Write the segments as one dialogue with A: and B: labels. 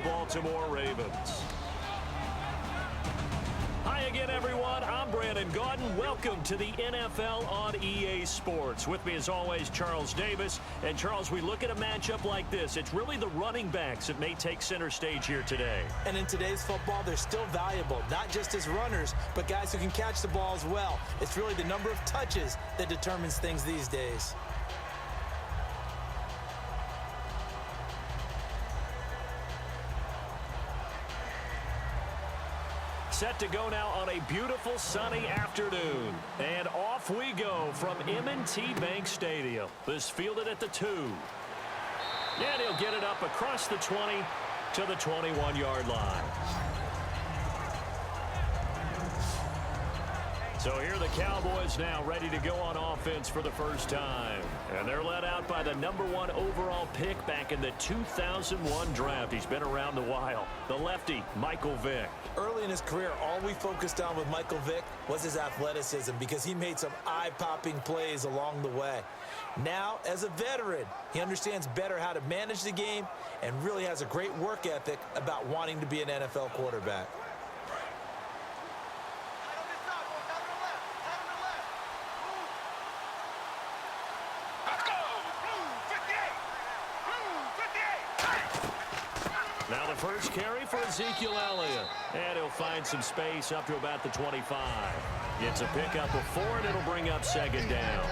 A: Baltimore Ravens. Hi again, everyone. I'm Brandon Gaudin. Welcome to the NFL on EA Sports. With me, as always, Charles Davis. And, Charles, we look at a matchup like this. It's really the running backs that may take center stage here today.
B: And in today's football, they're still valuable, not just as runners, but guys who can catch the ball as well. It's really the number of touches that determines things these days.
A: Set to go now on a beautiful sunny afternoon. And off we go from M&T Bank Stadium. This fielded at the 2. And he'll get it up across the 20 to the 21-yard line. So here are the Cowboys now ready to go on offense for the first time. And they're led out by the #1 overall pick back in the 2001 draft. He's been around a while. The lefty, Michael Vick.
B: Early in his career, all we focused on with Michael Vick was his athleticism because he made some eye-popping plays along the way. Now, as a veteran, he understands better how to manage the game and really has a great work ethic about wanting to be an NFL quarterback.
A: Now the first carry for Ezekiel Elliott. And he'll find some space up to about the 25. Gets a pickup of 4, and it'll bring up second down.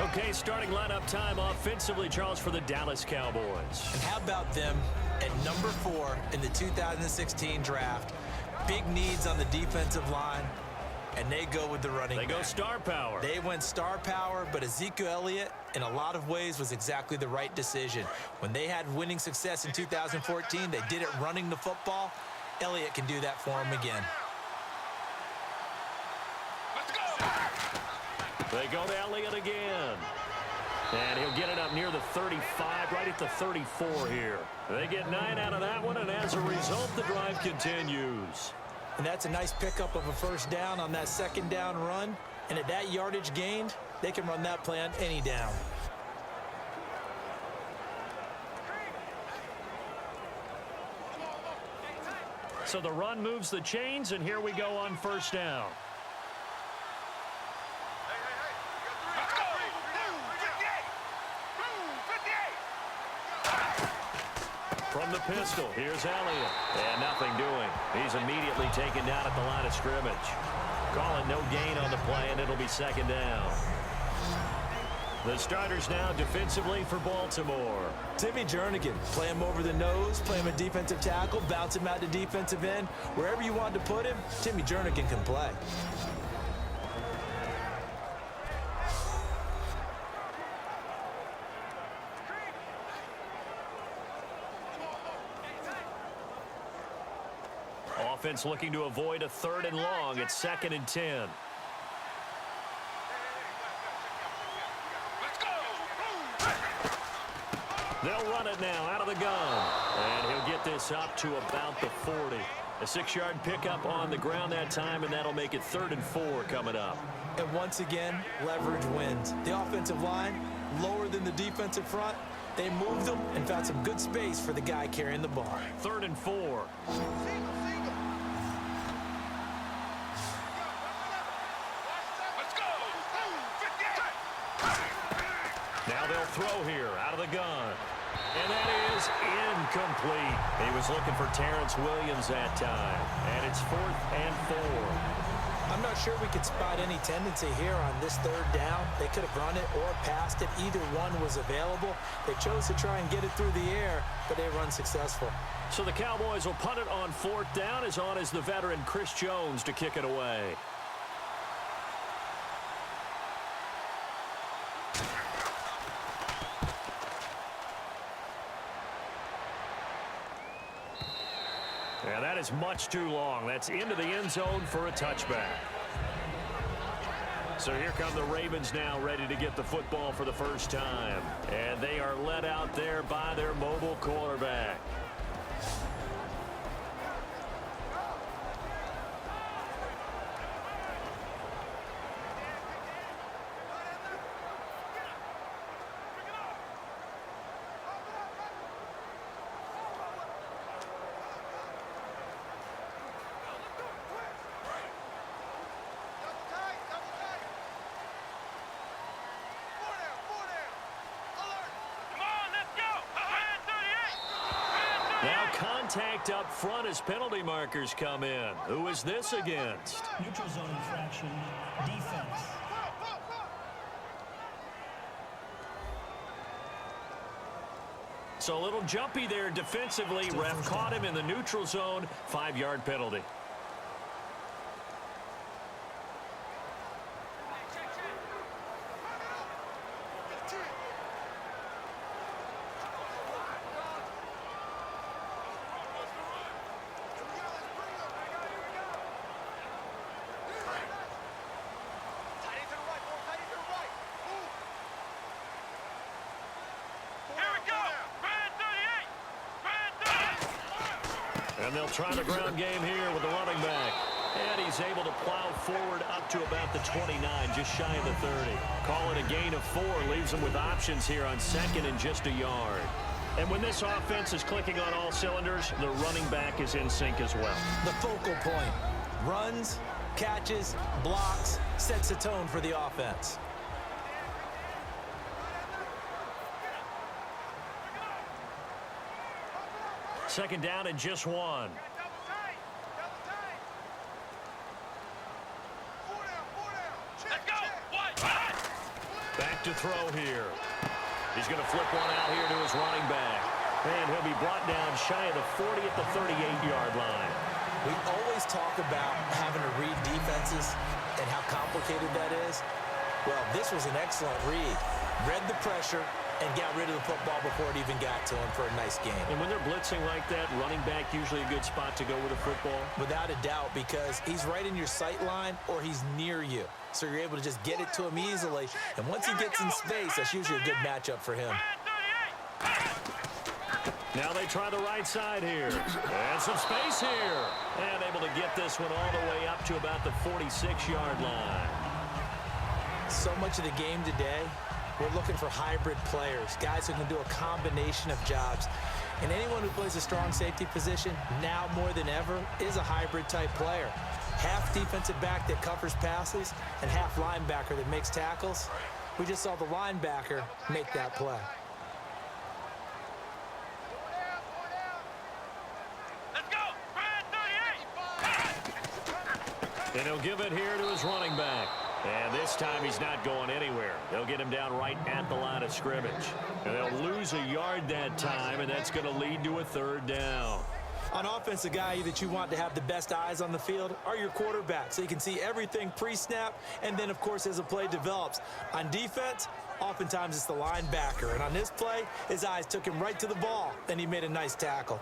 A: Okay, starting lineup time offensively, Charles, for the Dallas Cowboys.
B: And how about them at number 4 in the 2016 draft? Big needs on the defensive line, and they go with the running back.
A: They go star power.
B: They went star power, but Ezekiel Elliott, in a lot of ways, was exactly the right decision. When they had winning success in 2014, they did it running the football. Elliott can do that for him again.
A: They go to Elliott again. And he'll get it up near the 35, right at the 34 here. They get 9 out of that one, and as a result, the drive continues.
B: And that's a nice pickup of a first down on that second down run. And at that yardage gained, they can run that play on any down.
A: So the run moves the chains, and here we go on first down. From the pistol, here's Elliott. And nothing doing. He's immediately taken down at the line of scrimmage. Call it no gain on the play, and it'll be second down. The starters now defensively for Baltimore.
B: Timmy Jernigan, play him over the nose, play him a defensive tackle, bounce him out to defensive end. Wherever you want to put him, Timmy Jernigan can play.
A: Offense looking to avoid a 3rd and long. It's 2nd and 10. They'll run it now out of the gun. And he'll get this up to about the 40. A 6-yard pickup on the ground that time, and that'll make it 3rd and 4 coming up.
B: And once again, leverage wins. The offensive line, lower than the defensive front. They moved them and found some good space for the guy carrying the ball.
A: 3rd and 4. Now they'll throw here out of the gun. And that is incomplete. He was looking for Terrence Williams that time. And it's 4th and 4.
B: I'm not sure we could spot any tendency here on this 3rd down. They could have run it or passed it. Either one was available. They chose to try and get it through the air, but they were unsuccessful.
A: So the Cowboys will punt it on 4th down. As on as the veteran Chris Jones to kick it away. Yeah, that is much too long. That's into the end zone for a touchback. So here come the Ravens now, ready to get the football for the first time. And they are led out there by their mobile quarterback. Now contact up front as penalty markers come in. Who is this against?
C: Neutral zone infraction, defense.
A: So a little jumpy there defensively. Ref caught him in the neutral zone. 5-yard penalty. And they'll try the ground game here with the running back. And he's able to plow forward up to about the 29, just shy of the 30. Call it a gain of 4, leaves them with options here on 2nd and just a yard. And when this offense is clicking on all cylinders, the running back is in sync as well.
B: The focal point. Runs, catches, blocks, sets the tone for the offense.
A: Second down and just 1. Back to throw here. He's going to flip one out here to his running back. And he'll be brought down shy of the 40 at the 38-yard line.
B: We always talk about having to read defenses and how complicated that is. Well, this was an excellent read. Read the pressure and got rid of the football before it even got to him for a nice game.
A: And when they're blitzing like that, running back usually a good spot to go with a football?
B: Without a doubt, because he's right in your sight line or he's near you. So you're able to just get it to him easily. And once he gets in space, that's usually a good matchup for him.
A: Now they try the right side here. And some space here. And able to get this one all the way up to about the 46-yard line.
B: So much of the game today, we're looking for hybrid players, guys who can do a combination of jobs. And anyone who plays a strong safety position, now more than ever, is a hybrid-type player. Half defensive back that covers passes and half linebacker that makes tackles. We just saw the linebacker make that play.
A: And he'll give it here to his running back. And this time he's not going anywhere. They'll get him down right at the line of scrimmage. And they'll lose a yard that time, and that's going to lead to a 3rd down.
B: On offense, the guy that you want to have the best eyes on the field are your quarterbacks, so you can see everything pre-snap, and then, of course, as the play develops. On defense, oftentimes it's the linebacker. And on this play, his eyes took him right to the ball, and he made a nice tackle.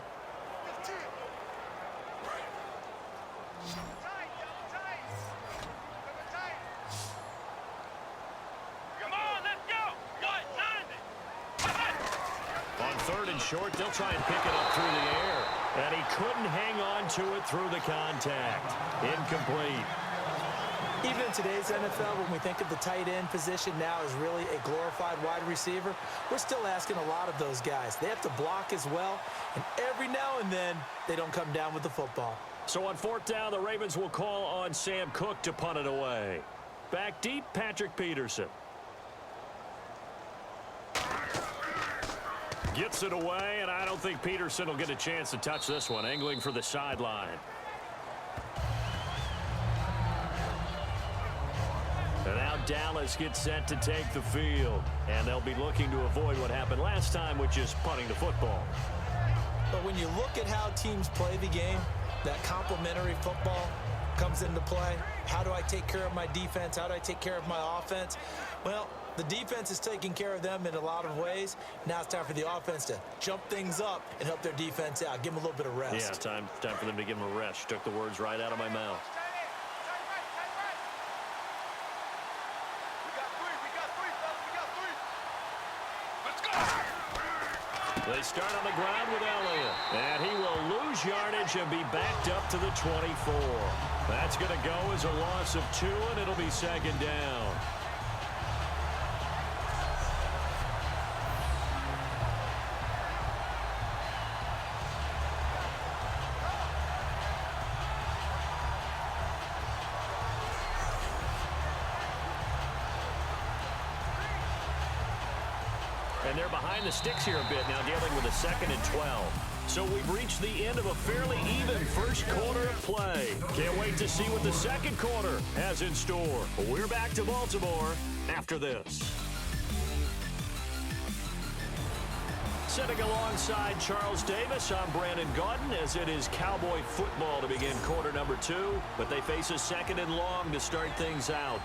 A: Short, they'll try and pick it up through the air. And he couldn't hang on to it through the contact. Incomplete.
B: Even in today's NFL, when we think of the tight end position now as really a glorified wide receiver, we're still asking a lot of those guys. They have to block as well, and every now and then, they don't come down with the football.
A: So on 4th down, the Ravens will call on Sam Cook to punt it away. Back deep, Patrick Peterson. Gets it away, and I don't think Peterson will get a chance to touch this one. Angling for the sideline. And now Dallas gets set to take the field. And they'll be looking to avoid what happened last time, which is punting the football.
B: But when you look at how teams play the game, that complementary football comes into play. How do I take care of my defense? How do I take care of my offense? Well, the defense is taking care of them in a lot of ways. Now it's time for the offense to jump things up and help their defense out. Give them a little bit of rest.
A: Yeah, time for them to give them a rest. Took the words right out of my mouth. They start on the ground with Elliott. And he will lose yardage and be backed up to the 24. That's going to go as a loss of 2, and it'll be 2nd down. And they're behind the sticks here a bit now, dealing with a 2nd and 12. So we've reached the end of a fairly even first quarter of play. Can't wait to see what the second quarter has in store. We're back to Baltimore after this. Sitting alongside Charles Davis, I'm Brandon Gaudin, as it is Cowboy football to begin quarter number 2. But they face a 2nd and long to start things out.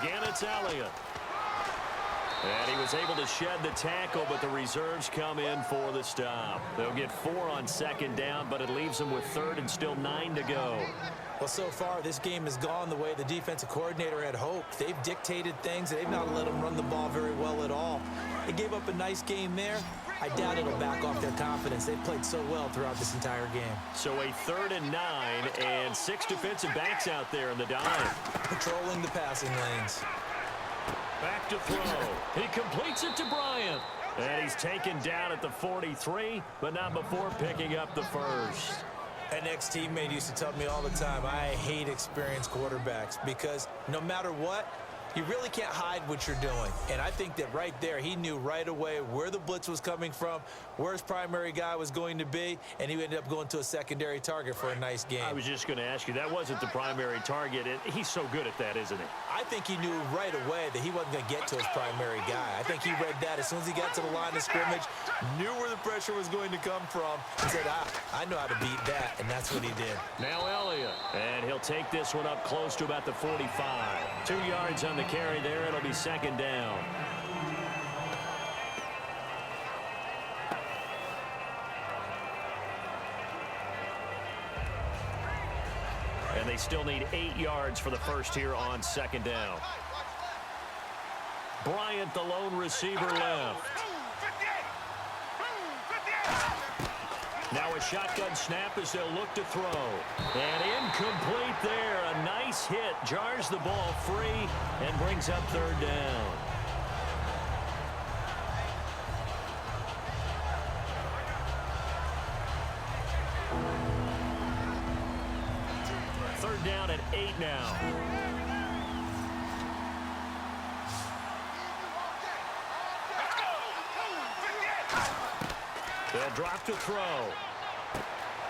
A: Again, it's Elliott. And he was able to shed the tackle, but the reserves come in for the stop. They'll get 4 on 2nd down, but it leaves them with 3rd and still 9 to go.
B: Well, so far, this game has gone the way the defensive coordinator had hoped. They've dictated things. They've not let them run the ball very well at all. They gave up a nice game there. I doubt it'll back off their confidence. They've played so well throughout this entire game.
A: So a 3rd and 9 and 6 defensive backs out there in the dime.
B: Patrolling the passing lanes.
A: Back to throw. He completes it to Bryant. And he's taken down at the 43, but not before picking up the first.
B: An ex-teammate used to tell me all the time, I hate experienced quarterbacks because no matter what, you really can't hide what you're doing. And I think that right there, he knew right away where the blitz was coming from, where his primary guy was going to be, and he ended up going to a secondary target for a nice game.
A: I was just going to ask you, that wasn't the primary target. And he's so good at that, isn't he?
B: I think he knew right away that he wasn't going to get to his primary guy. I think he read that as soon as he got to the line of scrimmage, knew where the pressure was going to come from, and said, I know how to beat that, and that's what he did.
A: Now Elliott, and he'll take this one up close to about the 45. 2 yards on the carry there. It'll be 2nd down. And they still need 8 yards for the first here on 2nd down. Bryant, the lone receiver, left. Now a shotgun snap as they'll look to throw. And incomplete there. A nice hit. Jars the ball free and brings up 3rd down. Third down at 8 now. They'll drop to throw.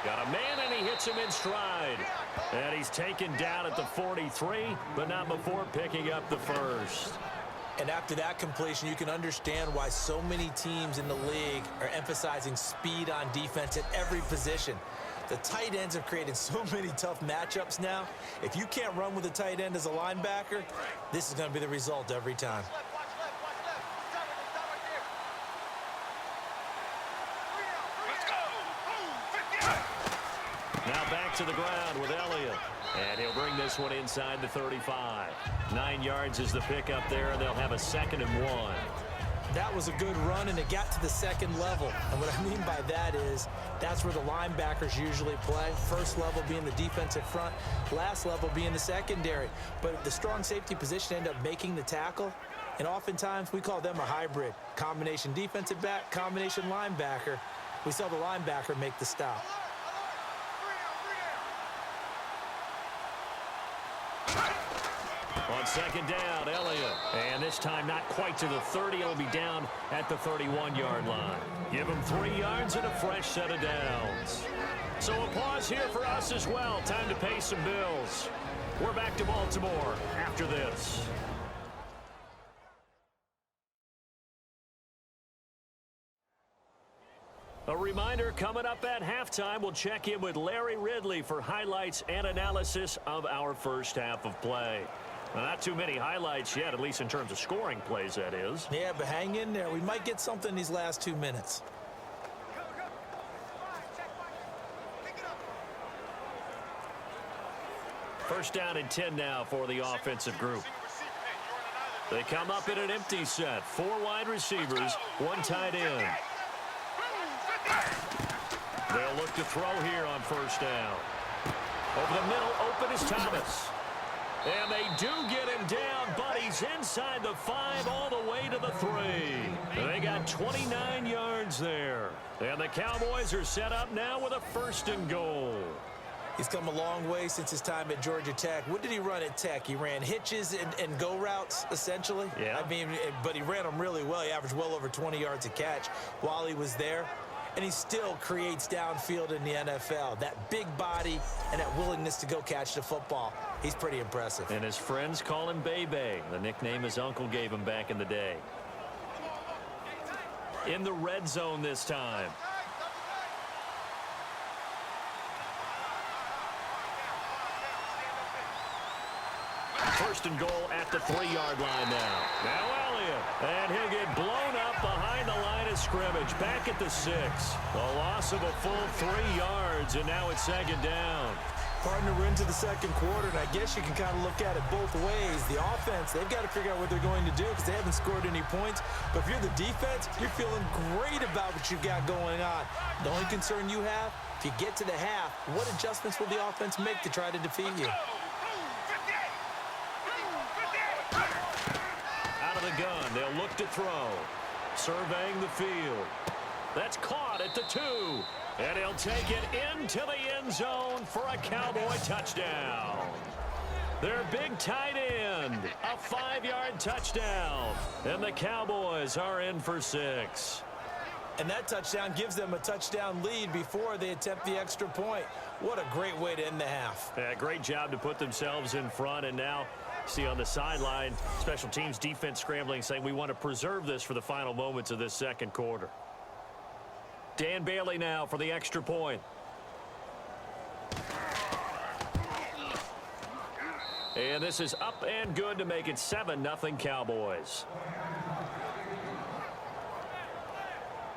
A: Got a man, and he hits him in stride. And he's taken down at the 43, but not before picking up the first.
B: And after that completion, you can understand why so many teams in the league are emphasizing speed on defense at every position. The tight ends have created so many tough matchups now. If you can't run with a tight end as a linebacker, this is going to be the result every time.
A: Now back to the ground with Elliott. And he'll bring this one inside the 35. 9 yards is the pickup there, and they'll have a 2nd and 1.
B: That was a good run, and it got to the 2nd level. And what I mean by that is that's where the linebackers usually play. First level being the defensive front, last level being the secondary. But the strong safety position ended up making the tackle, and oftentimes we call them a hybrid. Combination defensive back, combination linebacker. We saw the linebacker make the stop.
A: On 2nd down, Elliott. And this time not quite to the 30. It'll be down at the 31-yard line. Give him 3 yards and a fresh set of downs. So a pause here for us as well. Time to pay some bills. We're back to Baltimore after this. A reminder, coming up at halftime, we'll check in with Larry Ridley for highlights and analysis of our first half of play. Now, not too many highlights yet, at least in terms of scoring plays, that is.
B: Yeah, but hang in there. We might get something in these last 2 minutes.
A: First down and 10 now for the offensive group. They come up in an empty set. 4 wide receivers, 1 tight end. They'll look to throw here on first down. Over the middle, open is Thomas. And they do get him down, but he's inside the 5 all the way to the 3. They got 29 yards there. And the Cowboys are set up now with a 1st and goal.
B: He's come a long way since his time at Georgia Tech. What did he run at Tech? He ran hitches and go routes, essentially.
A: Yeah.
B: I mean, but he ran them really well. He averaged well over 20 yards a catch while he was there. And he still creates downfield in the NFL. That big body and that willingness to go catch the football. He's pretty impressive.
A: And his friends call him Bebe, the nickname his uncle gave him back in the day. In the red zone this time. First and goal at the 3-yard line now. Now Elliott, and he'll get blown up behind the line of scrimmage. Back at the 6. A loss of a full 3 yards, and now it's 2nd down.
B: Partner, we're into the 2nd quarter, and I guess you can kind of look at it both ways. The offense, they've got to figure out what they're going to do because they haven't scored any points. But if you're the defense, you're feeling great about what you've got going on. The only concern you have, if you get to the half, what adjustments will the offense make to try to defeat you?
A: Out of the gun, they'll look to throw. Surveying the field. That's caught at the 2. And he'll take it into the end zone for a Cowboy touchdown. Their big tight end, a 5-yard touchdown. And the Cowboys are in for 6.
B: And that touchdown gives them a touchdown lead before they attempt the extra point. What a great way to end the half.
A: Yeah, great job to put themselves in front. And now, see on the sideline, special teams defense scrambling, saying we want to preserve this for the final moments of this 2nd quarter. Dan Bailey now for the extra point. And this is up and good to make it 7-0 Cowboys.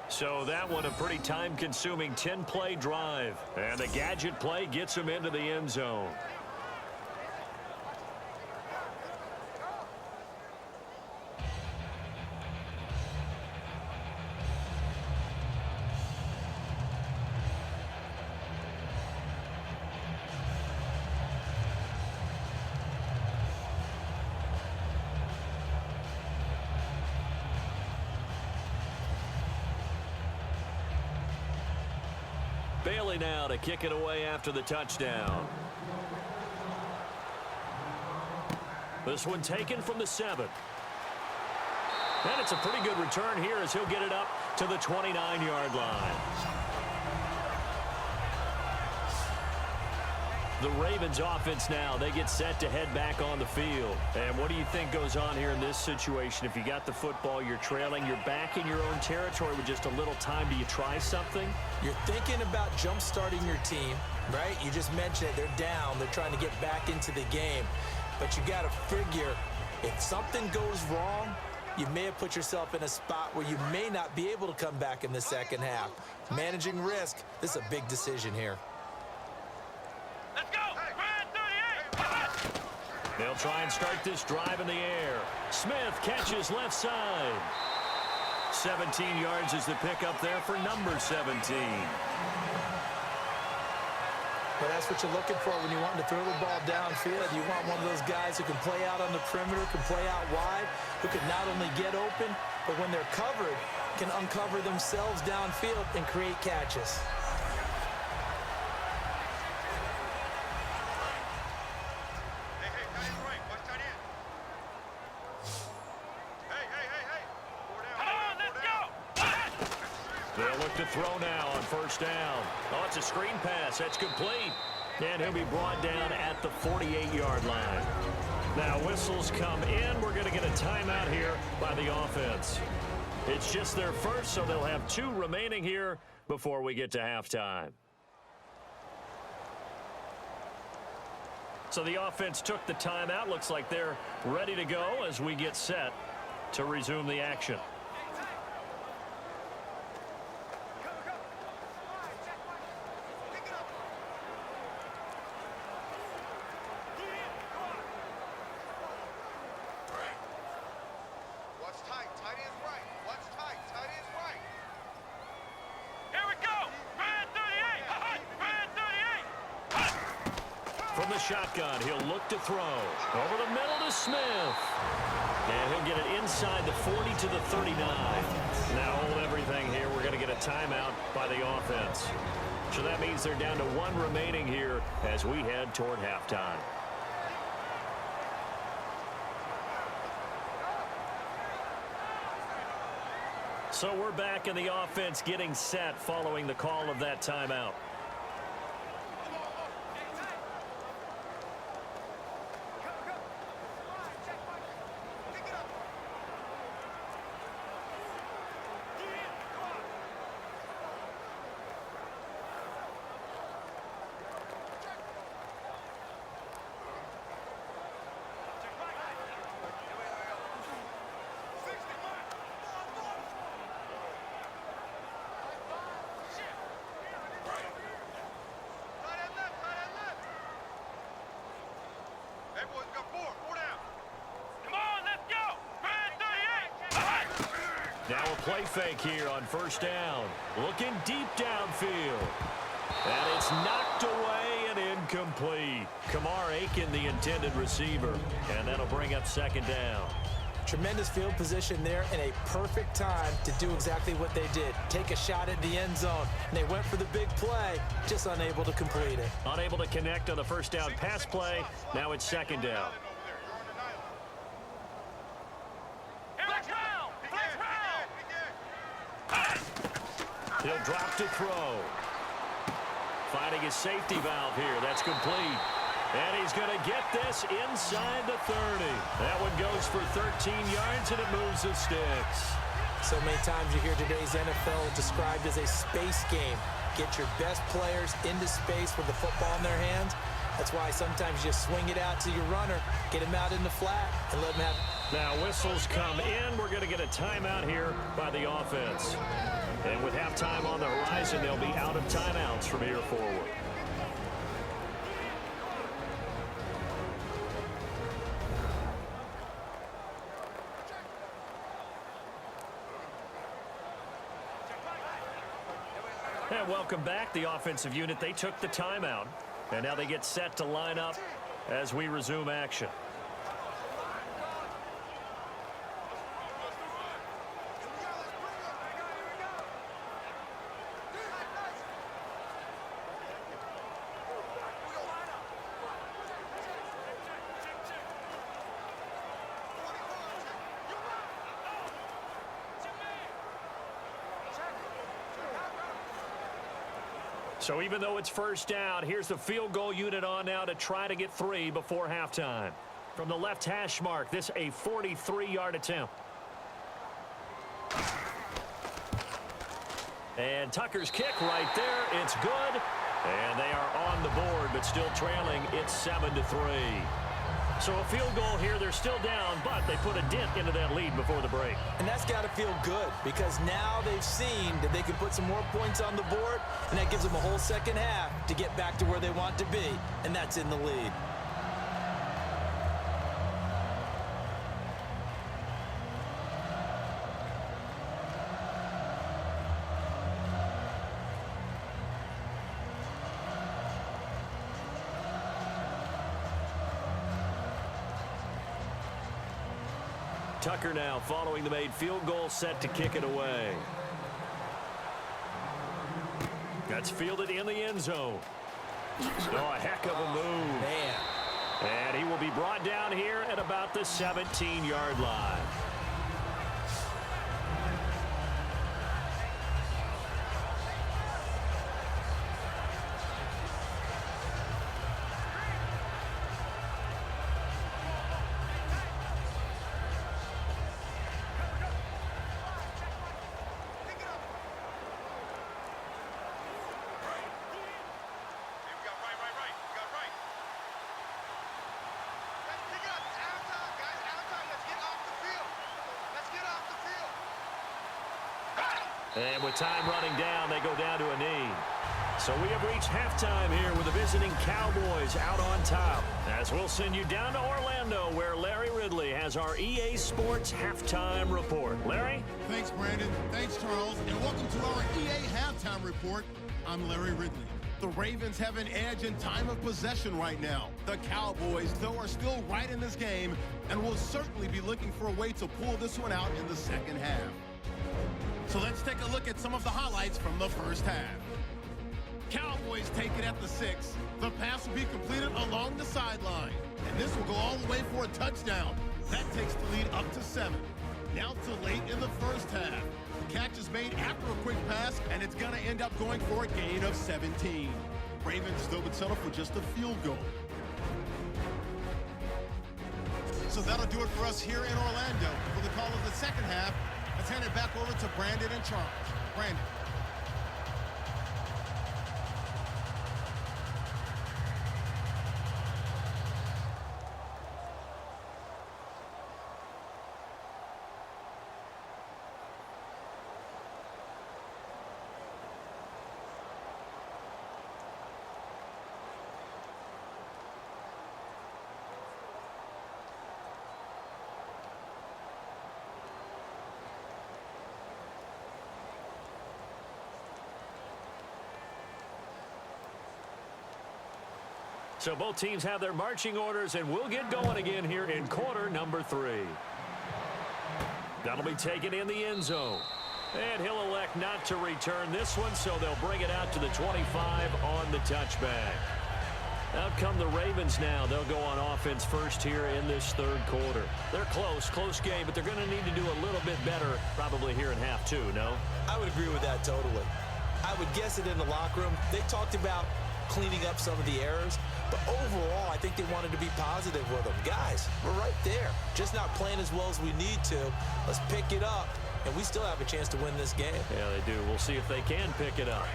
A: So that one a pretty time-consuming 10-play drive. And the gadget play gets him into the end zone. Bailey now to kick it away after the touchdown. This one taken from the 7. And it's a pretty good return here as he'll get it up to the 29-yard line. The Ravens offense now, they get set to head back on the field. And what do you think goes on here in this situation? If you got the football, you're trailing, you're back in your own territory with just a little time. Do you try something?
B: You're thinking about jump-starting your team, right? You just mentioned it. They're down. They're trying to get back into the game. But you got to figure if something goes wrong, you may have put yourself in a spot where you may not be able to come back in the 2nd half. Managing risk, this is a big decision here.
A: They'll try and start this drive in the air. Smith catches left side. 17 yards is the pickup there for number 17.
B: But that's what you're looking for when you want to throw the ball downfield. You want one of those guys who can play out on the perimeter, can play out wide, who can not only get open, but when they're covered, can uncover themselves downfield and create catches.
A: They'll look to throw now on 1st down. Oh, it's a screen pass. That's complete. And he'll be brought down at the 48-yard line. Now whistles come in. We're going to get a timeout here by the offense. It's just their first, so they'll have 2 remaining here before we get to halftime. So the offense took the timeout. Looks like they're ready to go as we get set to resume the action. the shotgun. He'll look to throw. Over the middle to Smith. And he'll get it inside the 40 to the 39. Now hold everything here. We're going to get a timeout by the offense. So that means they're down to 1 remaining here as we head toward halftime. So we're back in the offense getting set following the call of that timeout. Now a play fake here on first down. Looking deep downfield. And it's knocked away and incomplete. Kamar Aiken, the intended receiver. And that'll bring up second down.
B: Tremendous field position there and a perfect time to do exactly what they did. Take a shot at the end zone. And they went for the big play, just unable to complete it.
A: Unable to connect on the first down pass play. Now it's second down. He'll drop to throw. Finding his safety valve here. That's complete. And he's going to get this inside the 30. That one goes for 13 yards, and it moves the sticks.
B: So many times you hear today's NFL described as a space game. Get your best players into space with the football in their hands. That's why sometimes you swing it out to your runner, get him out in the flat, and let him have it.
A: Now whistles come in. We're going to get a timeout here by the offense. And with halftime on the horizon, they'll be out of timeouts from here forward. And welcome back, the offensive unit. They took the timeout, and now they get set to line up as we resume action. So even though it's first down, here's the field goal unit on now to try to get 3 before halftime. From the left hash mark, this a 43-yard attempt. And Tucker's kick right there. It's good. And they are on the board, but still trailing. It's 7-3. So a field goal here. They're still down, but they put a dent into that lead before the break.
B: And that's got to feel good because now they've seen that they can put some more points on the board, and that gives them a whole second half to get back to where they want to be, and that's in the lead.
A: Tucker now following the made field goal, set to kick it away. That's fielded in the end zone. Oh, a heck of a move.
B: Man.
A: And he will be brought down here at about the 17-yard line. And with time running down, they go down to a knee. So we have reached halftime here with the visiting Cowboys out on top. As we'll send you down to Orlando, where Larry Ridley has our EA Sports Halftime Report. Larry?
D: Thanks, Brandon. Thanks, Charles. And welcome to our EA Halftime Report. I'm Larry Ridley. The Ravens have an edge in time of possession right now. The Cowboys, though, are still right in this game and will certainly be looking for a way to pull this one out in the second half. So let's take a look at some of the highlights from the first half. Cowboys take it at the 6. The pass will be completed along the sideline. And this will go all the way for a touchdown. That takes the lead up to 7. Now to late in the first half. The catch is made after a quick pass, and it's going to end up going for a gain of 17. Ravens still would settle for just a field goal. So that'll do it for us here in Orlando. For the call of the second half, let's hand it back over to Brandon in charge. Brandon.
A: So both teams have their marching orders, and we'll get going again here in quarter number 3. That'll be taken in the end zone. And he'll elect not to return this one, so they'll bring it out to the 25 on the touchback. Out come the Ravens now. They'll go on offense first here in this third quarter. They're close game, but they're going to need to do a little bit better probably here in half 2, no?
B: I would agree with that totally. I would guess it in the locker room. They talked about cleaning up some of the errors, but overall, I think they wanted to be positive with them. Guys, we're right there. Just not playing as well as we need to. Let's pick it up, and we still have a chance to win this game.
A: Yeah, they do. We'll see if they can pick it up.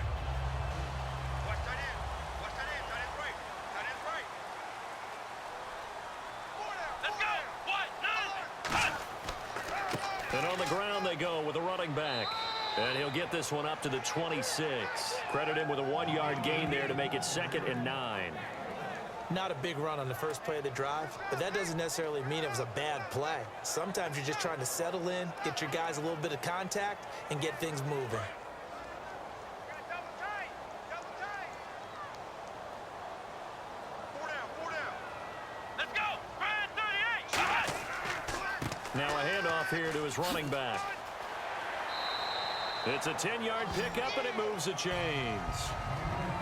A: And on the ground they go with a running back. And he'll get this one up to the 26. Credit him with a 1-yard gain there to make it 2nd and 9.
B: Not a big run on the first play of the drive, but that doesn't necessarily mean it was a bad play. Sometimes you're just trying to settle in, get your guys a little bit of contact, and get things moving.
E: Let's go! Brad 38!
A: Now a handoff here to his running back. It's a 10-yard pickup, and it moves the chains.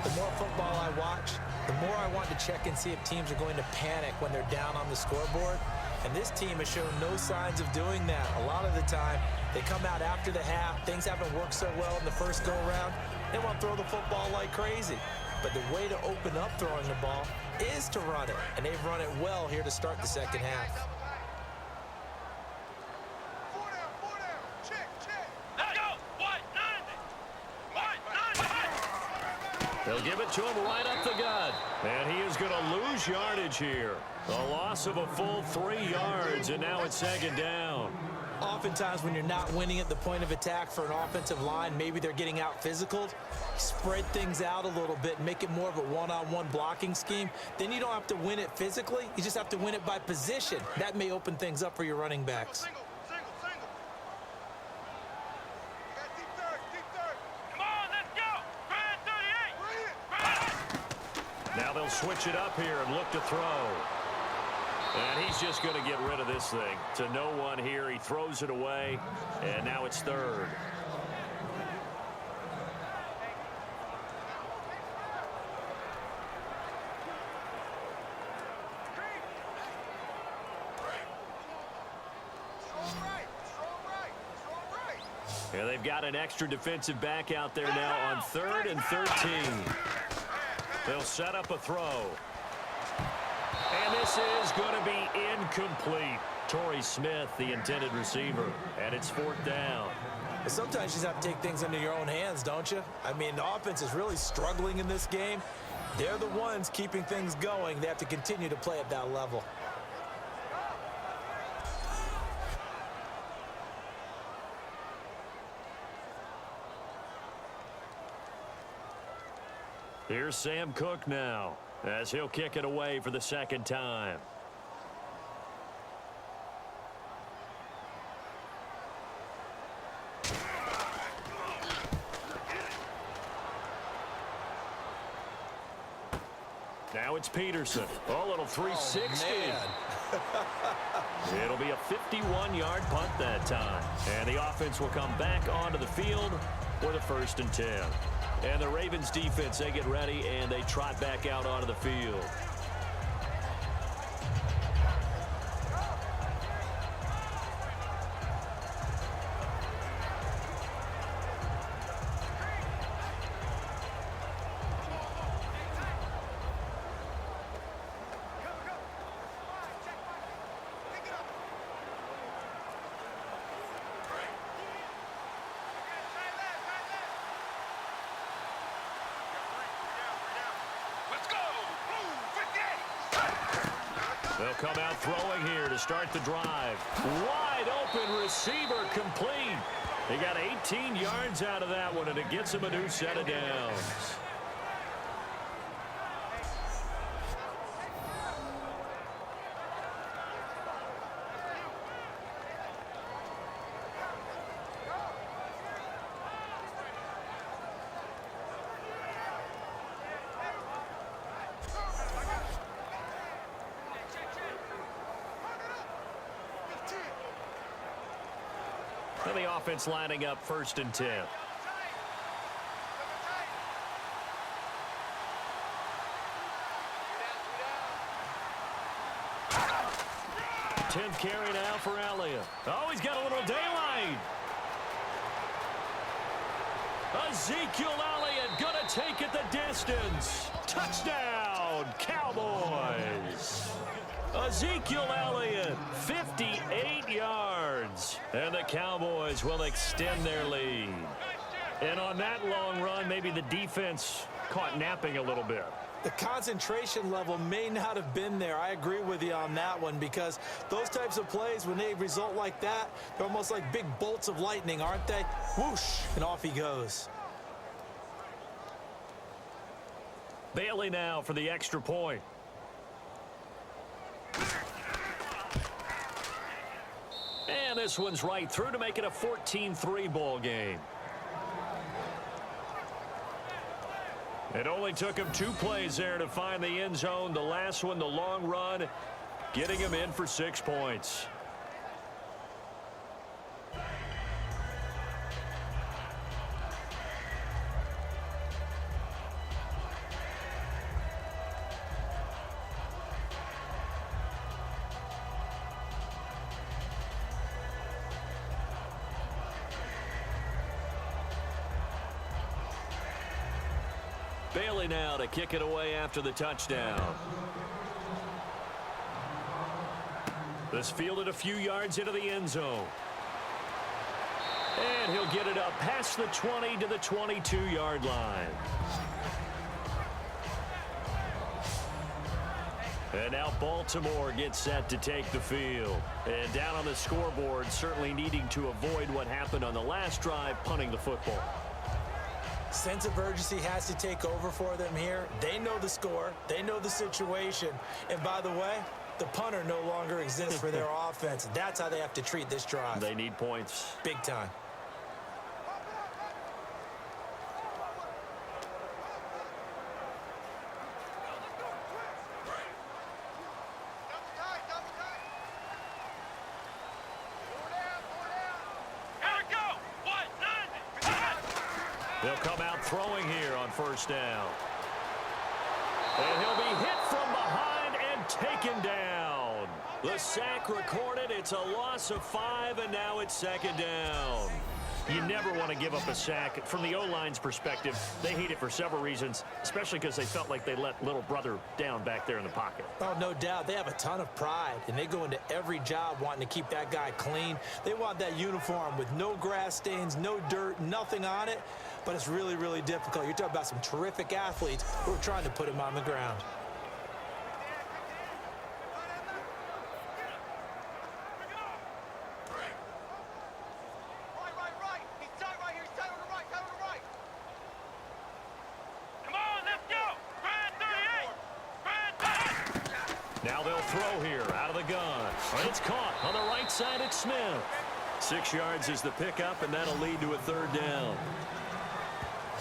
B: The more football I watch, the more I want to check and see if teams are going to panic when they're down on the scoreboard. And this team has shown no signs of doing that. A lot of the time, they come out after the half. Things haven't worked so well in the first go-around. They want to throw the football like crazy. But the way to open up throwing the ball is to run it. And they've run it well here to start the second half.
A: They'll give it to him right up the gut. And he is going to lose yardage here. A loss of a full 3 yards, and now it's 2nd down.
B: Oftentimes when you're not winning at the point of attack for an offensive line, maybe they're getting out physical, spread things out a little bit, make it more of a one-on-one blocking scheme. Then you don't have to win it physically. You just have to win it by position. That may open things up for your running backs.
A: Now they'll switch it up here and look to throw. And he's just going to get rid of this thing. To no one here. He throws it away. And now it's 3rd. Yeah, they've got an extra defensive back out there now on 3rd and 13. They'll set up a throw. And this is going to be incomplete. Torrey Smith, the intended receiver. And it's 4th down.
B: Sometimes you just have to take things into your own hands, don't you? I mean, the offense is really struggling in this game. They're the ones keeping things going. They have to continue to play at that level.
A: Here's Sam Cook now, as he'll kick it away for the 2nd time. Now it's Peterson. Oh, little 360.
B: Oh,
A: It'll be a 51-yard punt that time. And the offense will come back onto the field with a 1st and 10. And the Ravens defense, they get ready, and they trot back out onto the field. They'll come out throwing here to start the drive. Wide open receiver complete. They got 18 yards out of that one, and it gets them a new set of downs. And the offense lining up 1st and 10. 10th carry now for Elliott. Oh, he's got a little daylight. Ezekiel Elliott going to take it the distance. Touchdown, Cowboys. Ezekiel Elliott, 58 yards. And the Cowboys will extend their lead. And on that long run, maybe the defense caught napping a little bit.
B: The concentration level may not have been there. I agree with you on that one, because those types of plays, when they result like that, they're almost like big bolts of lightning, aren't they? Whoosh, and off he goes.
A: Bailey now for the extra point. And this one's right through to make it a 14-3 ball game. It only took him 2 plays there to find the end zone. The last one, the long run, getting him in for 6 points. Bailey now to kick it away after the touchdown. This fielded a few yards into the end zone. And he'll get it up past the 20 to the 22-yard line. And now Baltimore gets set to take the field. And down on the scoreboard, certainly needing to avoid what happened on the last drive, punting the football.
B: Sense of urgency has to take over for them here. They know the score. They know the situation. And by the way, the punter no longer exists for their offense. That's how they have to treat this drive.
A: They need points.
B: Big time.
A: They'll come out throwing here on 1st down. And he'll be hit from behind and taken down. The sack recorded. It's a loss of 5, and now it's 2nd down. You never want to give up a sack. From the O-line's perspective, they hate it for several reasons, especially because they felt like they let little brother down back there in the pocket.
B: Oh, no doubt. They have a ton of pride, and they go into every job wanting to keep that guy clean. They want that uniform with no grass stains, no dirt, nothing on it. But it's really, really difficult. You're talking about some terrific athletes who are trying to put him on the ground.
A: Now they'll throw here out of the gun. And it's caught on the right side at Smith. 6 yards is the pickup, and that'll lead to a 3rd down.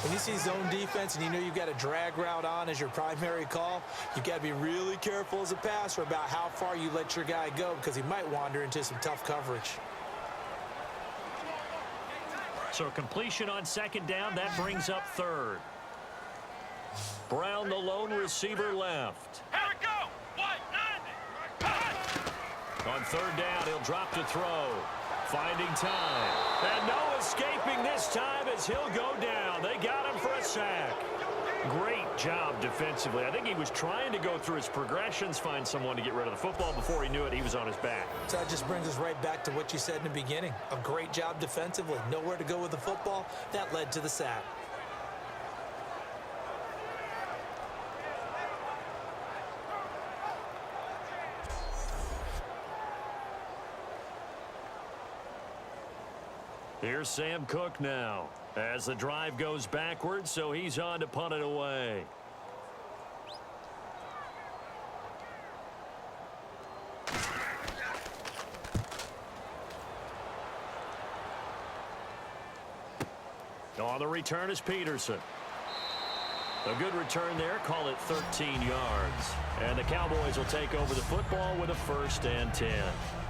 B: When you see zone defense and you know you've got a drag route on as your primary call, you've got to be really careful as a passer about how far you let your guy go because he might wander into some tough coverage.
A: So completion on second down, that brings up third. Brown, the lone receiver, left.
E: Here we go. White, 90.
A: On third down, he'll drop to throw. Finding time. And no escaping this time as he'll go down. They got him for a sack. Great job defensively. I think he was trying to go through his progressions, find someone to get rid of the football. Before he knew it, he was on his back.
B: So that just brings us right back to what you said in the beginning. A great job defensively. Nowhere to go with the football. That led to the sack.
A: Here's Sam Cook now as the drive goes backwards, so he's on to punt it away. On the return is Peterson. A good return there. Call it 13 yards. And the Cowboys will take over the football with a 1st and 10.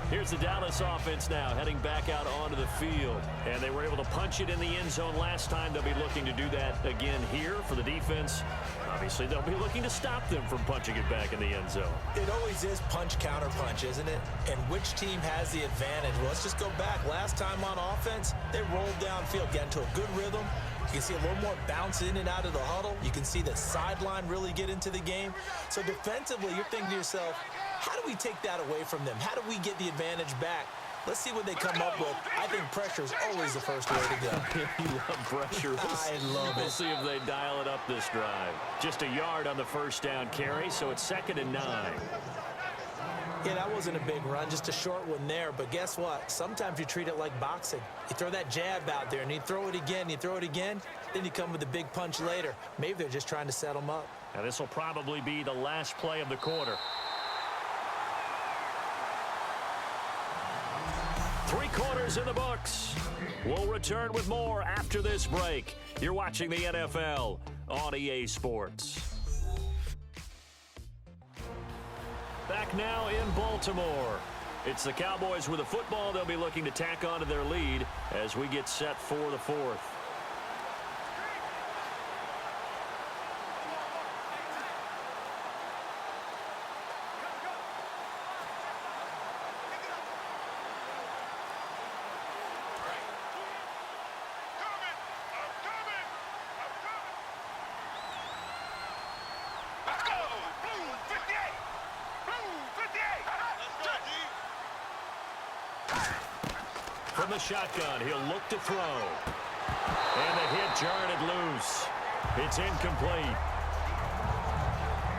A: Here's the Dallas offense now heading back out onto the field. And they were able to punch it in the end zone last time. They'll be looking to do that again here for the defense. Obviously, they'll be looking to stop them from punching it back in the end zone.
B: It always is punch, counter punch, isn't it? And which team has the advantage? Well, let's just go back. Last time on offense, they rolled downfield, got into a good rhythm. You can see a little more bounce in and out of the huddle. You can see the sideline really get into the game. So defensively, you're thinking to yourself, how do we take that away from them? How do we get the advantage back? Let's see what they come up with. I think pressure is always the first way to go.
A: You love pressure.
B: I love it.
A: We'll see if they dial it up this drive. Just a yard on the 1st down carry, so it's 2nd and 9.
B: Yeah, that wasn't a big run, just a short one there. But guess what? Sometimes you treat it like boxing. You throw that jab out there, and you throw it again, then you come with a big punch later. Maybe they're just trying to set them up.
A: Now, this will probably be the last play of the quarter. 3 quarters in the books. We'll return with more after this break. You're watching the NFL on EA Sports. Back now in Baltimore. It's the Cowboys with the football. They'll be looking to tack on to their lead as we get set for the 4th. From the shotgun, he'll look to throw. And the hit jarred loose. It's incomplete.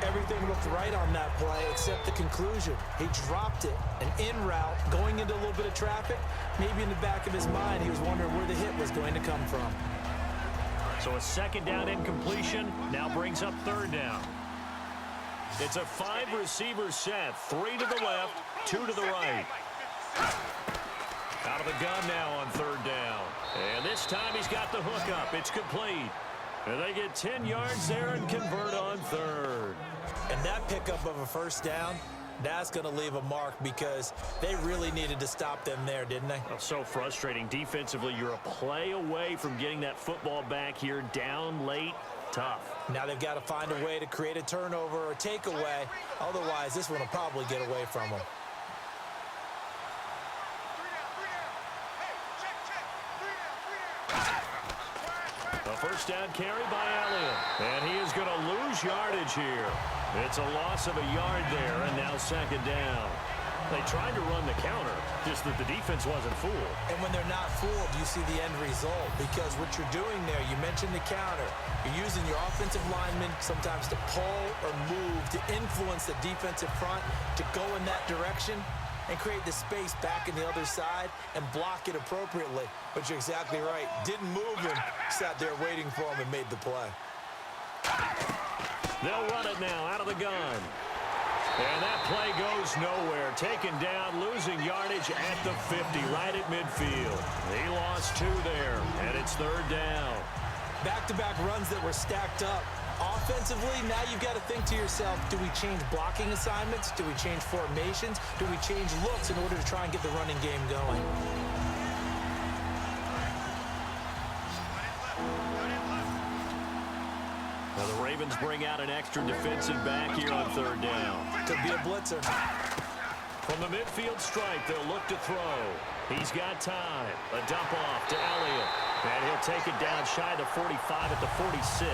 B: Everything looked right on that play except the conclusion. He dropped it. An in route, going into a little bit of traffic. Maybe in the back of his mind, he was wondering where the hit was going to come from.
A: So a 2nd down incompletion now brings up 3rd down. It's a 5-receiver set. 3 to the left, 2 to the right. Out of the gun now on 3rd down. And this time he's got the hook up. It's complete. And they get 10 yards there and convert on 3rd.
B: And that pickup of a 1st down, that's going to leave a mark because they really needed to stop them there, didn't they?
A: Oh, so frustrating. Defensively, you're a play away from getting that football back here. Down late, tough.
B: Now they've got to find a way to create a turnover or takeaway. Otherwise, this one will probably get away from them.
A: A 1st down carry by Elliott. And he is going to lose yardage here. It's a loss of a yard there, and now 2nd down. They tried to run the counter, just that the defense wasn't fooled.
B: And when they're not fooled, you see the end result. Because what you're doing there, you mentioned the counter. You're using your offensive linemen sometimes to pull or move, to influence the defensive front, to go in that direction and create the space back in the other side and block it appropriately. But you're exactly right. Didn't move him, sat there waiting for him and made the play.
A: They'll run it now out of the gun. And that play goes nowhere. Taken down, losing yardage at the 50, right at midfield. He lost 2 there, and it's 3rd down.
B: Back-to-back runs that were stacked up. Offensively, now you've got to think to yourself, do we change blocking assignments? Do we change formations? Do we change looks in order to try and get the running game going?
A: Now the Ravens bring out an extra defensive back here on third down.
B: Could be a blitzer.
A: From the midfield stripe, they'll look to throw. He's got time. A dump off to Elliott. And he'll take it down shy of the 45 at the 46.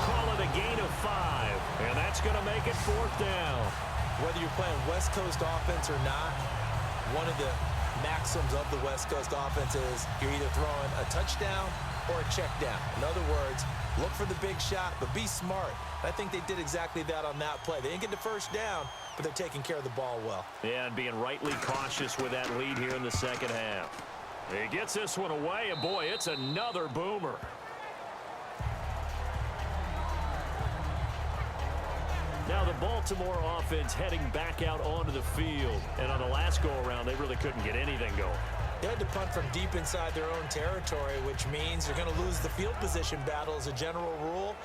A: Call it a gain of 5. And that's going to make it fourth down.
B: Whether you're playing West Coast offense or not, one of the maxims of the West Coast offense is you're either throwing a touchdown or a check down. In other words, look for the big shot, but be smart. I think they did exactly that on that play. They didn't get the first down, but they're taking care of the ball well.
A: Yeah, and being rightly cautious with that lead here in the second half. He gets this one away, and boy, it's another boomer. Now the Baltimore offense heading back out onto the field. And on the last go-around, they really couldn't get anything going.
B: They had to punt from deep inside their own territory, which means they're going to lose the field position battle as a general rule.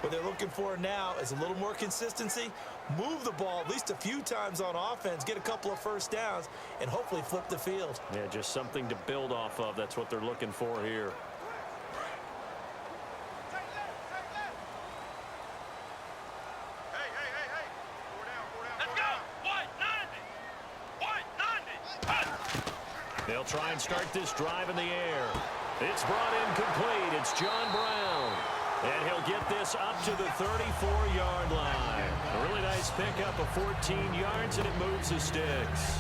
B: What they're looking for now is a little more consistency, move the ball at least a few times on offense, get a couple of first downs, and hopefully flip the field.
A: Yeah, just something to build off of. That's what they're looking for here.
E: Let's go. White 90.
A: They'll try and start this drive in the air. It's brought in complete. It's John Brown. And he'll get this up to the 34-yard line. A really nice pickup of 14 yards, and it moves the sticks.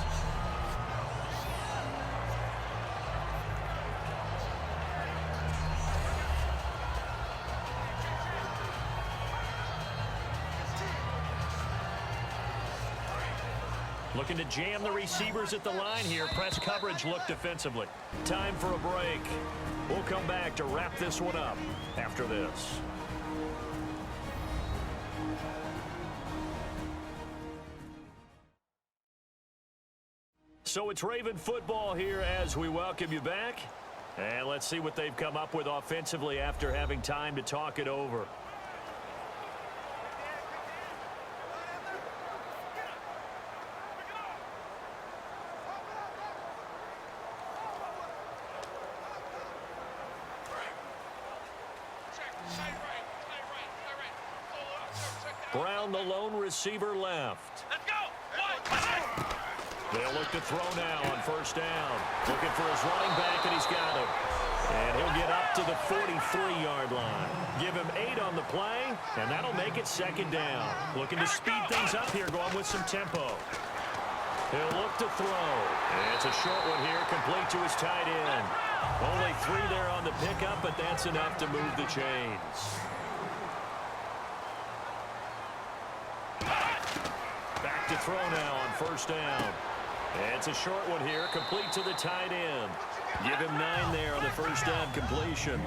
A: Looking to jam the receivers at the line here. Press coverage look defensively. Time for a break. We'll come back to wrap this one up after this. So it's Raven football here as we welcome you back. And let's see what they've come up with offensively after having time to talk it over. Brown, the lone receiver, left.
E: Let's go.
A: They'll look to throw now on first down. Looking for his running back, and he's got him. And he'll get up to the 43-yard line. Give him 8 on the play, and that'll make it second down. Looking to speed things up here, going with some tempo. He'll look to throw. And it's a short one here, complete to his tight end. Only 3 there on the pickup, but that's enough to move the chains. Back to throw now on first down. It's a short one here, complete to the tight end. Give him 9 there on the first down completion.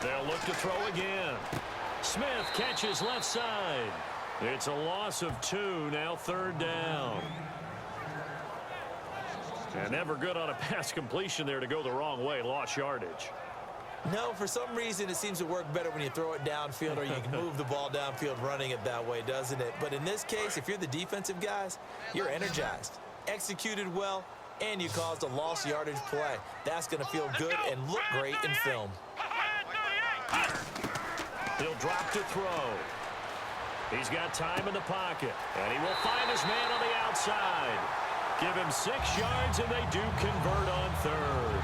A: They'll look to throw again. Smith catches left side. It's a loss of 2, now third down. And never good on a pass completion there to go the wrong way, lost yardage.
B: No, for some reason, it seems to work better when you throw it downfield or you can move the ball downfield running it that way, doesn't it? But in this case, if you're the defensive guys, you're energized, executed well, and you caused a lost yardage play. That's going to feel good and look great in film.
A: He'll drop to throw. He's got time in the pocket, and he will find his man on the outside. Give him 6 yards, and they do convert on third.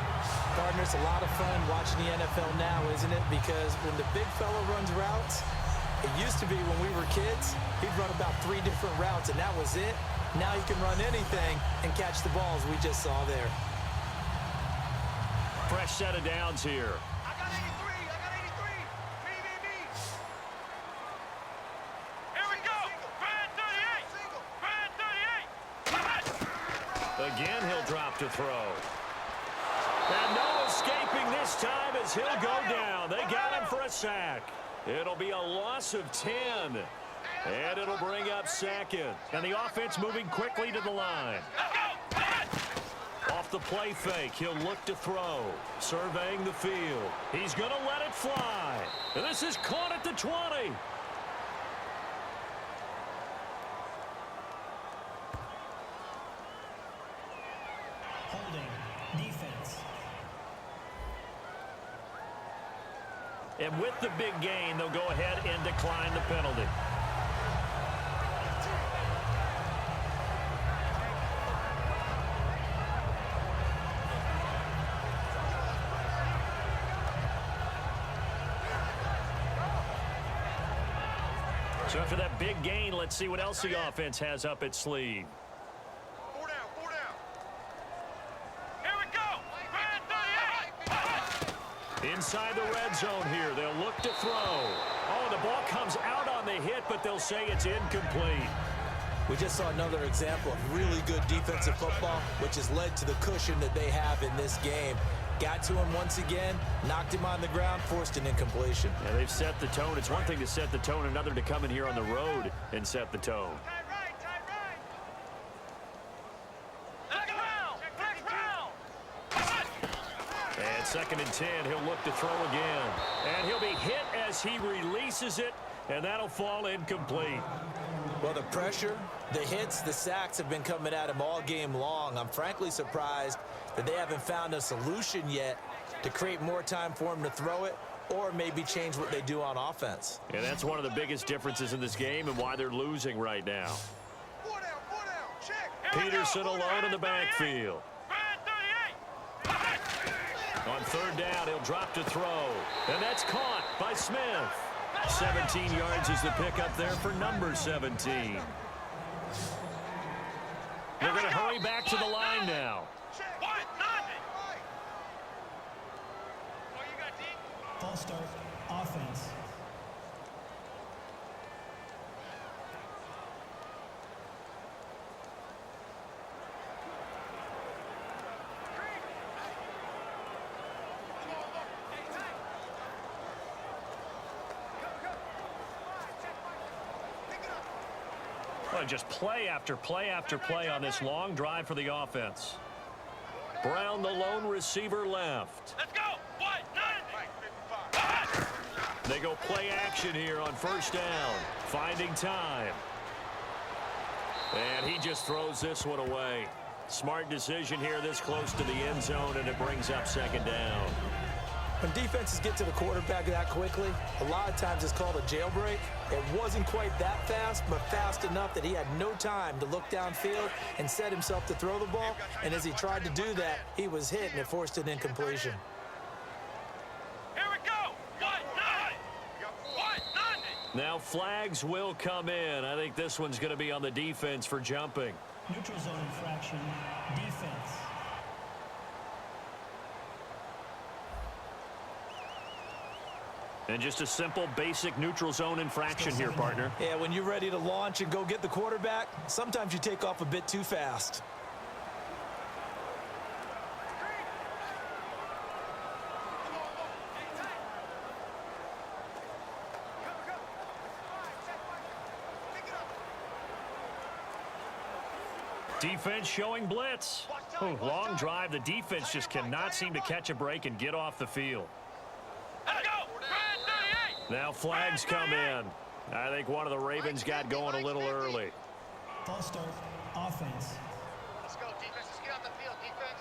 B: Partner, it's a lot of fun watching the NFL now, isn't it? Because when the big fella runs routes, it used to be when we were kids, he'd run about 3 different routes, and that was it. Now he can run anything and catch the balls we just saw there.
A: Fresh set of downs here.
E: I got 83. Me. Here we go. Brand 38.
A: Again, he'll drop to throw. And no escaping this time as he'll go down. They got him for a sack. It'll be a loss of 10. And it'll bring up second. And the offense moving quickly to the line. Off the play fake. He'll look to throw. Surveying the field. He's going to let it fly. And this is caught at the 20.
C: Holding. Defense.
A: And with the big gain, they'll go ahead and decline the penalty. So after that big gain, let's see what else the offense has up its sleeve.
E: 4 down, 4 down. Here we go. Red 38.
A: Inside the red zone here, they'll look to throw. Oh, the ball comes out on the hit, but they'll say it's incomplete.
B: We just saw another example of really good defensive football, which has led to the cushion that they have in this game. Got to him once again, knocked him on the ground, forced an incompletion.
A: Yeah, they've set the tone. It's one thing to set the tone, another to come in here on the road and set the tone.
E: Tight right, tight right. Next round, next round.
A: And 2nd and 10, he'll look to throw again. And he'll be hit as he releases it, and that'll fall incomplete.
B: Well, the pressure, the hits, the sacks have been coming at him all game long. I'm frankly surprised that they haven't found a solution yet to create more time for him to throw it or maybe change what they do on offense.
A: And that's one of the biggest differences in this game and why they're losing right now.
E: 4 down, 4 down. Check.
A: Peterson alone in the backfield.
E: Red 38.
A: On 3rd down, he'll drop to throw. And that's caught by Smith. 17 yards is the pickup there for number 17. They're going to hurry back to the line now.
E: What? Nothing. Oh, you got deep?
C: False start. Offense.
A: Well, just play after play after play on this long drive for the offense. Brown, the lone receiver, left.
E: Let's go. What? Nothing.
A: They go play action here on 1st down. Finding time. And he just throws this one away. Smart decision here this close to the end zone, and it brings up 2nd down.
B: When defenses get to the quarterback that quickly, a lot of times it's called a jailbreak. It wasn't quite that fast, but fast enough that he had no time to look downfield and set himself to throw the ball. And as he tried to do that, he was hit, and it forced an incompletion.
E: Here we go. What? Nothing. What? Nothing.
A: Now flags will come in. I think this one's going to be on the defense for jumping.
C: Neutral zone infraction. Defense.
A: And just a simple, basic neutral zone infraction here, partner.
B: Yeah, when you're ready to launch and go get the quarterback, sometimes you take off a bit too fast.
A: Defense showing blitz. Oh, long drive. The defense just cannot seem to catch a break and get off the field.
E: Let's go. Red 38.
A: Now flags come in. I think one of the Ravens got going a little early.
C: False start. Offense.
E: Let's go, defense. Let's get on the field, defense.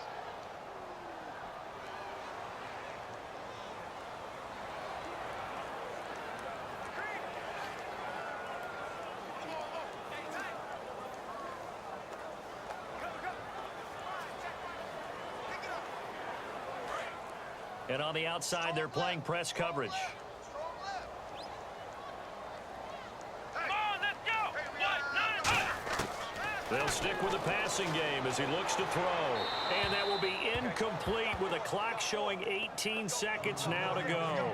A: And on the outside, they're playing press coverage.
E: Come on, let's go. What? Nothing.
A: They'll stick with the passing game as he looks to throw. And that will be incomplete with a clock showing 18 seconds now to go.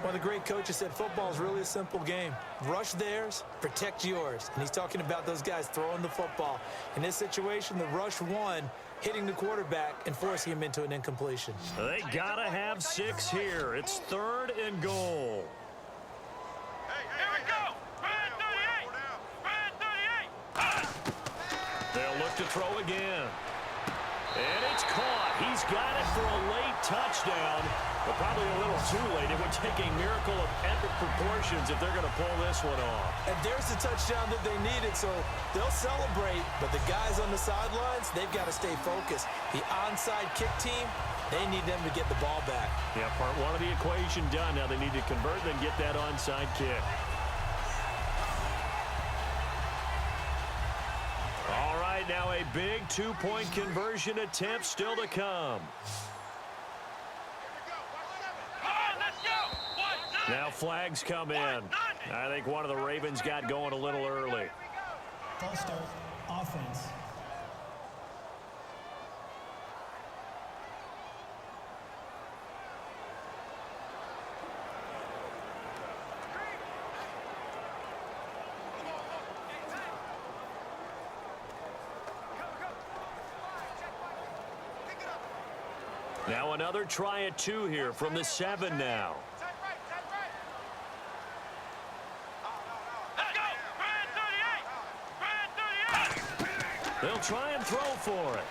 B: One of the great coaches said football is really a simple game. Rush theirs, protect yours. And he's talking about those guys throwing the football. In this situation, the rush won, hitting the quarterback and forcing him into an incompletion.
A: They got to have 6 here. It's 3rd and goal.
E: Here we go. Red 38. Red 38.
A: They'll look to throw again. And it's caught. He's got it for a late touchdown, but probably a little too late. It would take a miracle of epic proportions if they're going to pull this one off.
B: And there's the touchdown that they needed, so they'll celebrate. But the guys on the sidelines, they've got to stay focused. The onside kick team, they need them to get the ball back.
A: Yeah, part one of the equation done. Now they need to convert and then get that onside kick. All right, now a big two-point conversion attempt still to come. Now flags come in. I think one of the Ravens got going a little early.
C: False start, offense.
A: Now another try at two here from the 7 now. They'll try and throw for it.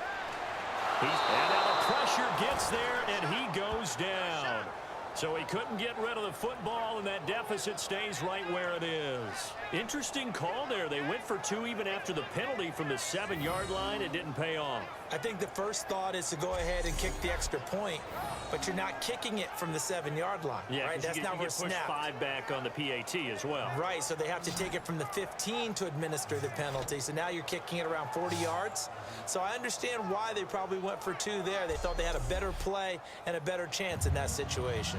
A: And now the pressure gets there, and he goes down. So he couldn't get rid of the football, and that deficit stays right where it is. Interesting call there. They went for two even after the penalty from the 7-yard line. It didn't pay off.
B: I think the first thought is to go ahead and kick the extra point, but you're not kicking it from the 7-yard line.
A: Yeah,
B: right? That's not where
A: push 5 back on the PAT as well.
B: Right, so they have to take it from the 15 to administer the penalty. So now you're kicking it around 40 yards. So I understand why they probably went for two there. They thought they had a better play and a better chance in that situation.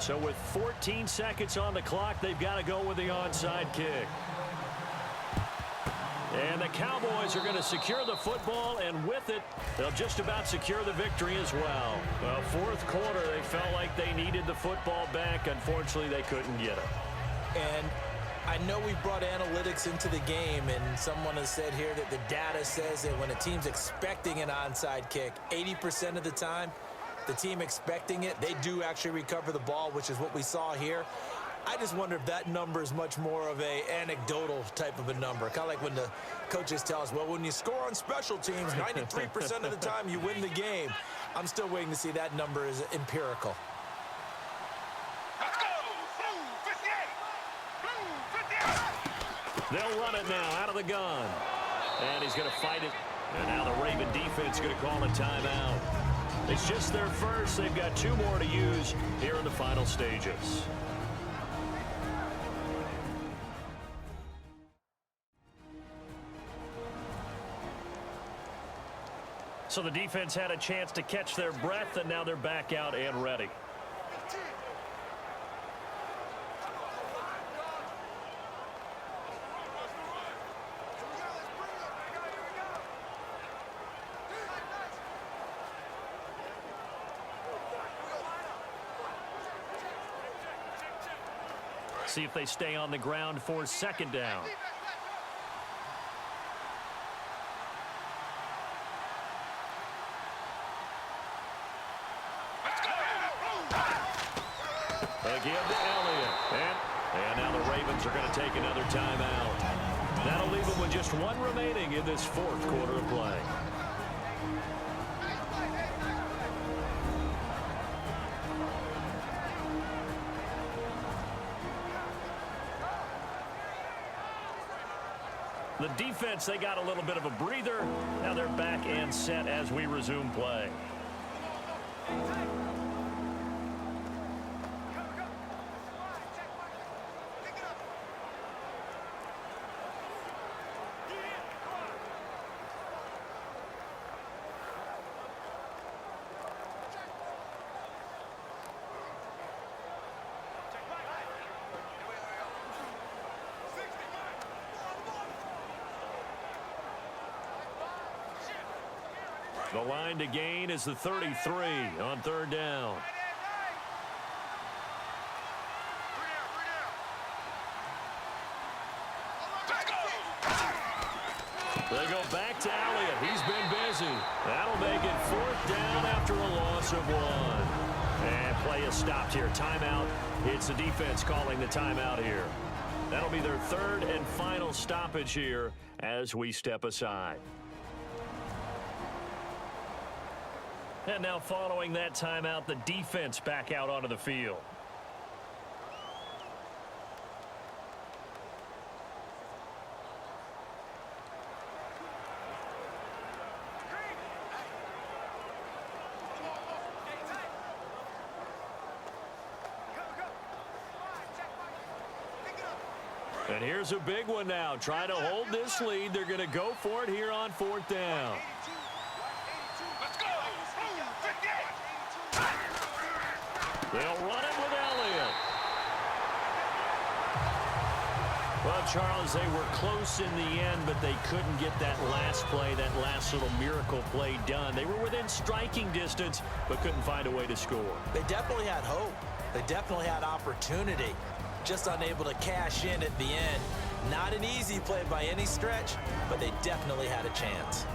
A: So with 14 seconds on the clock, they've got to go with the onside kick. And the Cowboys are going to secure the football, and with it, they'll just about secure the victory as well. Well, fourth quarter, they felt like they needed the football back. Unfortunately, they couldn't get it.
B: And I know we brought analytics into the game, and someone has said here that the data says that when a team's expecting an onside kick, 80% of the time, the team expecting it, they do actually recover the ball, which is what we saw here. I just wonder if that number is much more of a anecdotal type of a number. Kind of like when the coaches tell us, well, when you score on special teams, 93% of the time you win the game. I'm still waiting to see that number is empirical.
E: Let's go! Blue 58!
A: They'll run it now out of the gun. And he's going to fight it. And now the Raven defense going to call a timeout. It's just their first. They've got 2 more to use here in the final stages. So the defense had a chance to catch their breath, and now they're back out and ready. See if they stay on the ground for second down. Again to Elliott. And now the Ravens are going to take another timeout. That'll leave them with just 1 remaining in this fourth quarter of play. The defense, they got a little bit of a breather. Now they're back and set as we resume play. The line to gain is the 33 on third down. They go back to Elliott. He's been busy. That'll make it 4th down after a loss of 1. And play is stopped here. Timeout. It's the defense calling the timeout here. That'll be their 3rd and final stoppage here as we step aside. And now following that timeout, the defense back out onto the field. And here's a big one now. Trying to hold this lead. They're going to go for it here on 4th down.
E: Let's go.
A: They'll run it with Elliott. Well, Charles, they were close in the end, but they couldn't get that last play, that last little miracle play done. They were within striking distance, but couldn't find a way to score.
B: They definitely had hope. They definitely had opportunity. Just unable to cash in at the end. Not an easy play by any stretch, but they definitely had a chance.